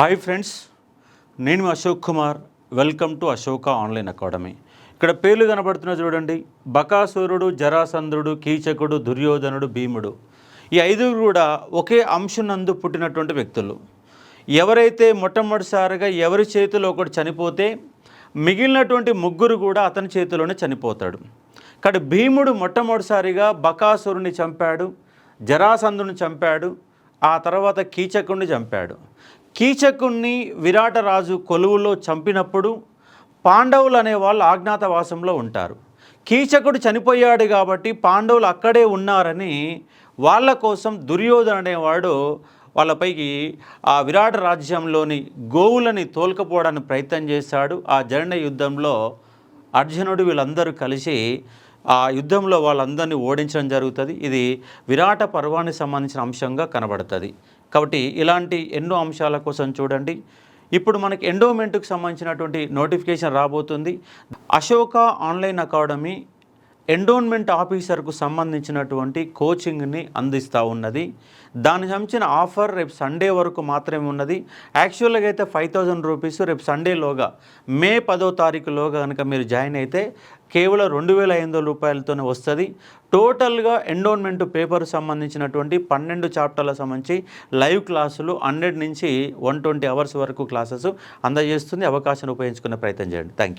Hi friends, నేను Ashok Kumar. Welcome to Ashoka online academy. ఇక్కడ పేర్లు కనబడుతున్న చూడండి, బకాసురుడు, జరాసంధుడు, కీచకుడు, దుర్యోధనుడు, భీముడు. ఈ ఐదుగురు కూడా ఒకే అంశునందు పుట్టినటువంటి వ్యక్తులు. ఎవరైతే మొట్టమొదటిసారిగా ఎవరి చేతిలో ఒకటి చనిపోతే మిగిలినటువంటి ముగ్గురు కూడా అతని చేతిలోనే చనిపోతాడు. కానీ భీముడు మొట్టమొదటిసారిగా బకాసురుని చంపాడు, జరాసంధుని చంపాడు, ఆ తర్వాత కీచకుడిని చంపాడు. కీచకుణ్ణి విరాటరాజు కొలువులో చంపినప్పుడు పాండవులు అనేవాళ్ళు అజ్ఞాతవాసంలో ఉంటారు. కీచకుడు చనిపోయాడు కాబట్టి పాండవులు అక్కడే ఉన్నారని వాళ్ళ కోసం దుర్యోధన అనేవాడు వాళ్ళపైకి ఆ విరాట రాజ్యంలోని గోవులని తోలుకపోవడానికి ప్రయత్నం చేశాడు. ఆ జరిగిన యుద్ధంలో అర్జునుడు వీళ్ళందరూ కలిసి ఆ యుద్ధంలో వాళ్ళందరినీ ఓడించడం జరుగుతుంది. ఇది విరాట పర్వానికి సంబంధించిన అంశంగా కనబడుతుంది. కాబట్టి ఇలాంటి ఎన్నో అంశాల కోసం చూడండి. ఇప్పుడు మనకి ఎండోమెంట్కి సంబంధించినటువంటి నోటిఫికేషన్ రాబోతుంది. అశోక ఆన్లైన్ అకాడమీ ఎండోన్మెంట్ ఆఫీసర్కు సంబంధించినటువంటి కోచింగ్ని అందిస్తూ ఉన్నది. దానికి సంబంధించిన ఆఫర్ రేపు సండే వరకు మాత్రమే ఉన్నది. యాక్చువల్గా అయితే 5,000 రూపీస్ రేపు సండేలోగా మే 10వ తారీఖులోగా కనుక మీరు జాయిన్ అయితే కేవలం 2,500 రూపాయలతోనే వస్తుంది. టోటల్గా ఎండోన్మెంట్ పేపర్ సంబంధించినటువంటి 12 చాప్టర్ల సంబంధించి లైవ్ క్లాసులు 100 నుంచి 120 అవర్స్ వరకు క్లాసెస్ అందజేస్తుంది. అవకాశాన్ని ఉపయోగించుకునే ప్రయత్నం చేయండి. Thank you.